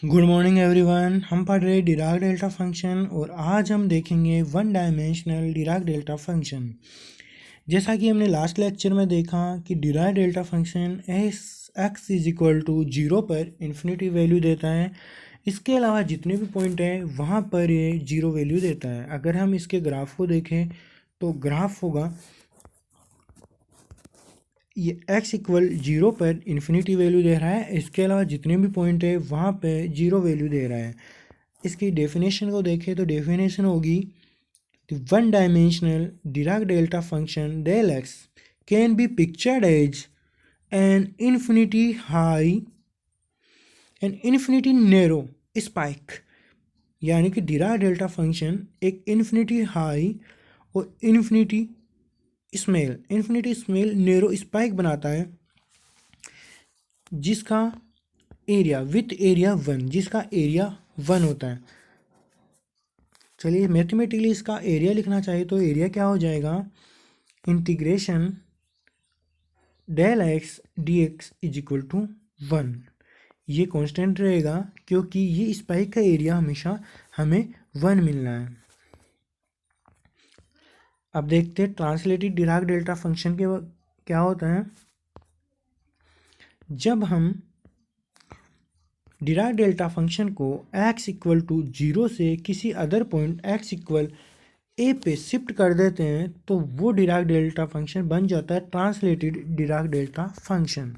Good morning everyone. हम पढ़ रहे डिराक डेल्टा फंक्शन और आज हम देखेंगे one dimensional Dirac delta function. जैसा कि हमने लास्ट लेक्चर में देखा कि Dirac delta function x is equal to 0 पर इन्फिनिटी वैल्यू देता है। इसके अलावा जितने भी पॉइंट हैं वहाँ पर ये 0 वैल्यू देता है। अगर हम इसके ग्राफ को देखें तो ग्राफ होगा ये x इक्वल 0 पर इन्फिनिटी वैल्यू दे रहा है। इसके अलावा जितने भी पॉइंट है वहाँ पे 0 वैल्यू दे रहा है। इसकी डेफिनेशन को देखें तो डेफिनेशन होगी one dimensional Dirac delta function del x can be pictured as an infinity high an infinity narrow spike. यानी कि डिराक डेल्टा फंक्शन एक इन्फिनिटी हाई और इन्फिनिटी स्मेल नैरो स्पाइक बनाता है जिसका एरिया विथ एरिया 1 जिसका area 1 होता है। चलिए मैथमेटिकली इसका एरिया लिखना चाहिए तो एरिया क्या हो जाएगा, integration del x d x is equal to 1। ये कांस्टेंट रहेगा क्योंकि ये स्पाइक का एरिया हमेशा हमें 1 मिलना है। अब देखते हैं ट्रांसलेटेड डिराक डेल्टा फंक्शन के क्या होता है। जब हम डिराक डेल्टा फंक्शन को x इक्वल टू 0 से किसी other point x equal a पे शिफ्ट कर देते हैं तो वो डिराक डेल्टा फंक्शन बन जाता है translated Dirac delta function.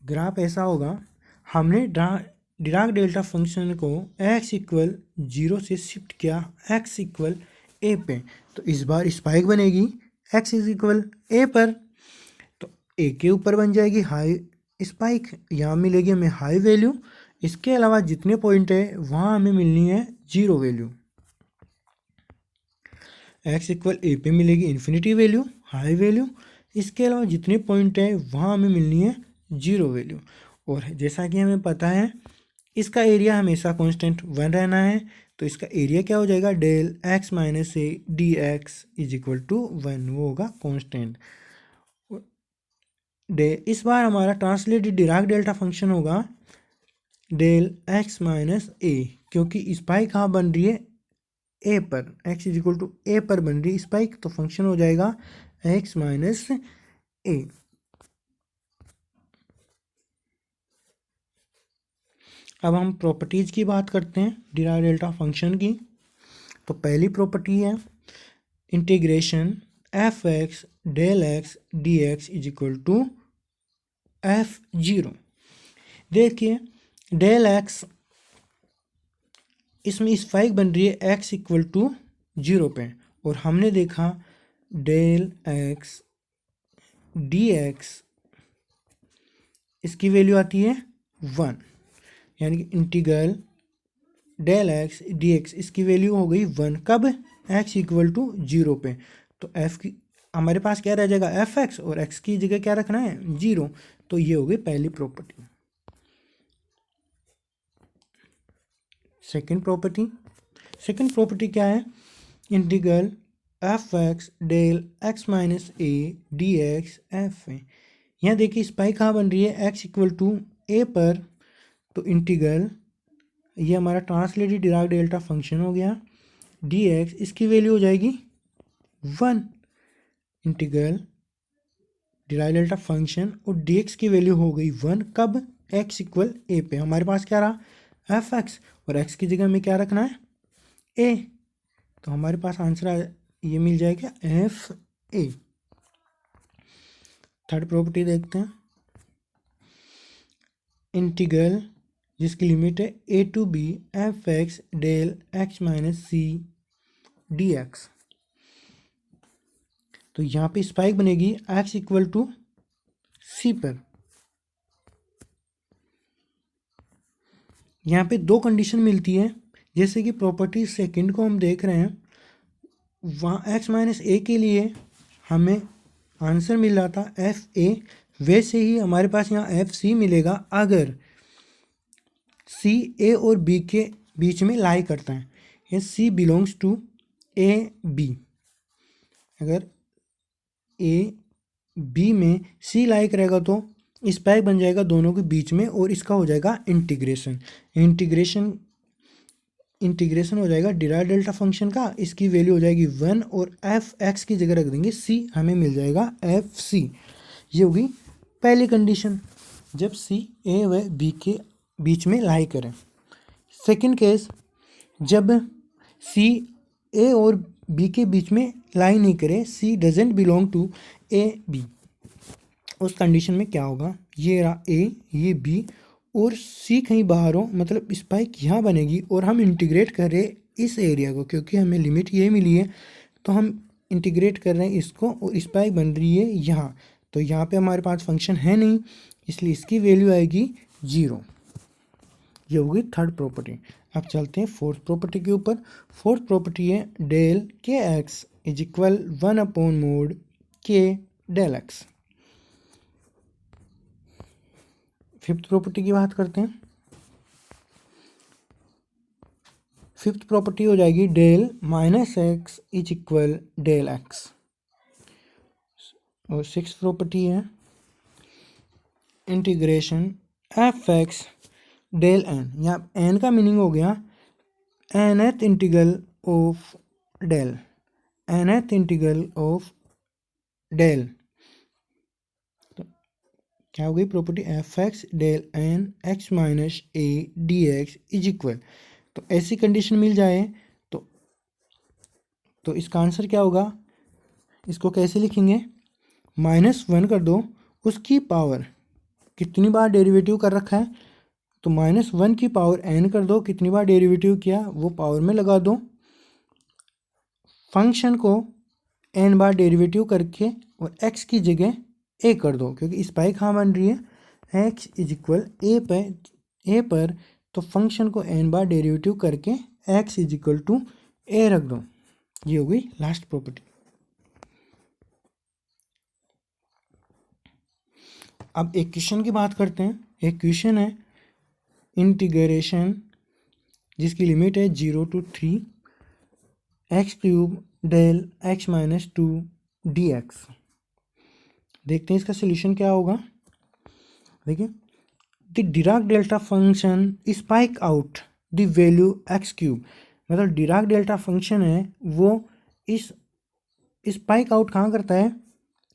Graph ऐसा होगा, हमने डिराक डेल्टा फंक्शन को x इक्वल 0 से शिफ्ट किया x इक्वल a पे, तो इस बार स्पाइक बनेगी x इज इक्वल a पर, तो a के ऊपर बन जाएगी हाई स्पाइक, यहाँ मिलेगी हमें हाई वैल्यू। इसके अलावा जितने पॉइंट है वहाँ हमें मिलनी है 0 वैल्यू। x इक्वल ए पे मिलेगी इन्फिनिटी वैल्यू हाई वैल्यू। इसके अलावा जितने पॉइंट है वहाँ हमें मिलनी है 0 वैल्यू। और जैसा कि हमें पता है इसका एरिया हमेशा कांस्टेंट 1 रहना है, तो इसका एरिया क्या हो जाएगा, del x minus a d x is equal to 1, वो होगा कांस्टेंट। इस बार हमारा ट्रांसलेटेड डिराक डेल्टा फंक्शन होगा डेल एक्स माइनस ए, क्योंकि स्पाइक कहाँ बन रही है, ए पर, x is equal to a पर बन रही स्पाइक, तो फंक्शन हो जाएगा x माइनस ए। अब हम प्रॉपर्टीज की बात करते हैं डिराक डेल्टा फंक्शन की। तो पहली प्रॉपर्टी है integration f x del x d x is equal to f0। देखिए डेल एक्स इसमें स्पाइक बन रही है x इक्वल टू 0 पे, और हमने देखा डेल एक्स डी एक्स इसकी वैल्यू आती है 1, यानी कि integral del x d x इसकी वैल्यू हो गई 1, कब, x इक्वल टू 0 पे। तो f की हमारे पास क्या रह जाएगा एफ एक्स, और x की जगह क्या रखना है 0, तो ये हो गई पहली प्रॉपर्टी। सेकंड प्रॉपर्टी क्या है, integral f x del x minus a d x f है। यहाँ देखिए स्पाइक कहाँ बन रही है x इक्वल टू ए पर, तो इंटीग्रल ये हमारा ट्रांसलेटेड डिराक डेल्टा फंक्शन हो गया डी एक्स, इसकी वैल्यू हो जाएगी 1, इंटीग्रल डिराक डेल्टा फंक्शन और डी एक्स की वैल्यू हो गई 1, कब, x इक्वल ए पे। हमारे पास क्या रहा एफ एक्स, और x की जगह में क्या रखना है a, तो हमारे पास आंसर ये मिल जाएगा एफ ए। थर्ड प्रॉपर्टी देखते हैं, इंटीग्रल जिसकी लिमिट है a to b f x del x minus c d x, तो यहाँ पे स्पाइक बनेगी x इक्वल टू सी पर। यहाँ पे दो कंडीशन मिलती है, जैसे कि प्रॉपर्टी सेकंड को हम देख रहे हैं, वहाँ x माइनस ए के लिए हमें आंसर मिल रहा था एफ ए, वैसे ही हमारे पास यहाँ एफ सी मिलेगा अगर सी ए और बी के बीच में लाई करता है, ये सी बिलोंग्स टू ए बी। अगर ए बी में सी लाई करेगा तो स्पाइक बन जाएगा दोनों के बीच में और इसका हो जाएगा इंटीग्रेशन हो जाएगा डिराक डेल्टा फंक्शन का। इसकी वैल्यू हो जाएगी 1 और एफ एक्स की जगह रख देंगे सी, हमें मिल जाएगा एफ सी। ये होगी पहली कंडीशन जब सी ए व बी के बीच में लाई करें। सेकंड केस, जब सी ए और बी के बीच में लाई नहीं करे, C doesn't belong to A B, उस कंडीशन में क्या होगा, ये रहा ए, ये बी और सी कहीं बाहर हो, मतलब स्पाइक यहाँ बनेगी और हम इंटीग्रेट कर रहे हैं इस एरिया को, क्योंकि हमें लिमिट ये मिली है तो हम इंटीग्रेट कर रहे हैं इसको और स्पाइक बन रही है यहाँ। तो यहाँ पे हमारे पास फंक्शन है नहीं, इसलिए इसकी वैल्यू आएगी 0। ये होगी थर्ड प्रॉपर्टी। अब चलते हैं फोर्थ प्रॉपर्टी के ऊपर। फोर्थ प्रॉपर्टी है डेल के एक्स इज इक्वल 1/mod के डेल एक्स। फिफ्थ प्रॉपर्टी की बात करते हैं। फिफ्थ प्रॉपर्टी हो जाएगी del minus x is equal del x. और सिक्स प्रॉपर्टी है integration f x del n. यहाँ एन का मीनिंग हो गया nth integral of del, nth integral of del. तो क्या हो गई property, f x del n x minus a d x is equal. तो ऐसी कंडीशन मिल जाए तो इसका आंसर क्या होगा, इसको कैसे लिखेंगे, -1 कर दो, उसकी पावर कितनी बार डेरिवेटिव कर रखा है, तो -1 की पावर n कर दो, कितनी बार डेरिवेटिव किया वो पावर में लगा दो, फंक्शन को n बार डेरिवेटिव करके और x की जगह a कर दो, क्योंकि स्पाइक कहाँ बन रही है, x इज इक्वल a पर, तो फंक्शन को n बार डेरिवेटिव करके x is equal to a रख दो। ये हो गई लास्ट प्रॉपर्टी। अब एक क्वेश्चन की बात करते हैं। एक क्वेश्चन है इंटीग्रेशन जिसकी लिमिट है 0 to 3 x³ del x minus 2 dx। देखते हैं इसका सोल्यूशन क्या होगा। देखिए, the Dirac delta function spike out the value x³, मतलब डिराक डेल्टा फंक्शन है वो इस स्पाइक आउट कहाँ करता है,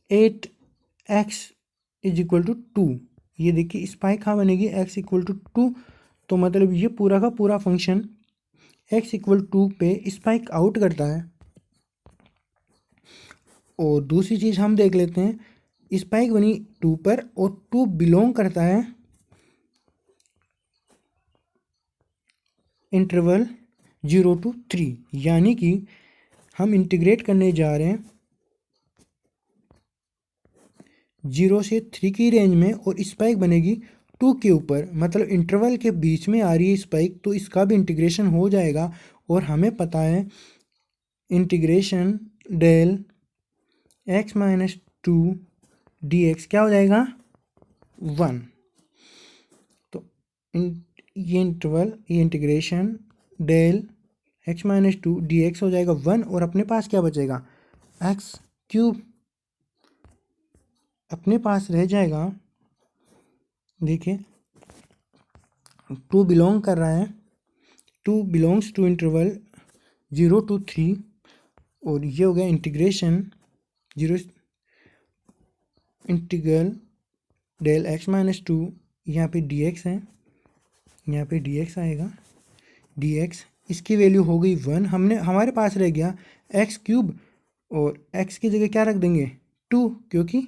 8x इज इक्वल टू 2। ये देखिए स्पाइक कहाँ बनेगी, x इक्वल टू 2, तो मतलब ये पूरा का पूरा फंक्शन x इक्वल 2 पे स्पाइक आउट करता है। और दूसरी चीज़ हम देख लेते हैं, स्पाइक बनी 2 पर और 2 बिलोंग करता है इंटरवल 0 to 3, यानी कि हम इंटीग्रेट करने जा रहे हैं 0 से 3 की रेंज में और स्पाइक बनेगी 2 के ऊपर, मतलब इंटरवल के बीच में आ रही है स्पाइक, तो इसका भी इंटीग्रेशन हो जाएगा। और हमें पता है integration del x minus 2 dx क्या हो जाएगा, 1। तो ये integration del x minus 2 dx हो जाएगा 1, और अपने पास क्या बचेगा, x³ अपने पास रह जाएगा। देखिए 2 बिलोंग कर रहा है, 2 बिलोंग्स टू इंटरवल 0 to 3, और ये हो गया integration 0 integral del x minus 2, यहाँ पे dx है, यहाँ पे dx आएगा, dx इसकी वैल्यू हो गई 1, हमारे पास रह गया x³ और x की जगह क्या रख देंगे 2, क्योंकि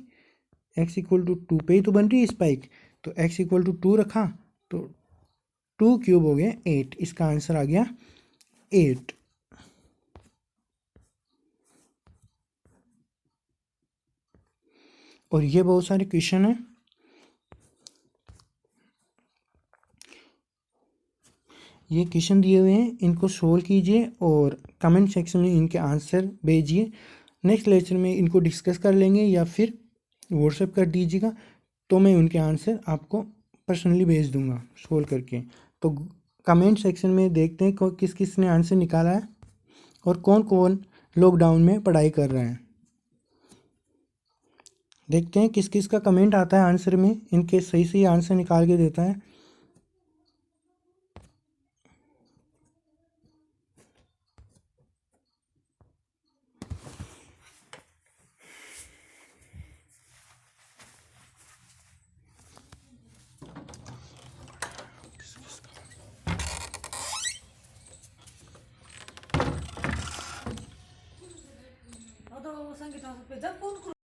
x इक्वल टू 2 पे ही तो बन रही है स्पाइक, तो x इक्वल टू 2 रखा तो 2³ हो गया 8, इसका आंसर आ गया 8। और ये बहुत सारे क्वेश्चन हैं, ये क्वेश्चन दिए हुए हैं, इनको सोल्व कीजिए और कमेंट सेक्शन में इनके आंसर भेजिए। नेक्स्ट लेक्चर में इनको डिस्कस कर लेंगे या फिर व्हाट्सएप कर दीजिएगा, तो मैं उनके आंसर आपको पर्सनली भेज दूंगा सोल्व करके। तो कमेंट सेक्शन में देखते हैं किस किस ने आंसर निकाला है और कौन कौन लॉकडाउन में पढ़ाई कर रहे हैं। देखते हैं किस किस का कमेंट आता है आंसर में, इनके सही सही आंसर निकाल के देता है। संगीता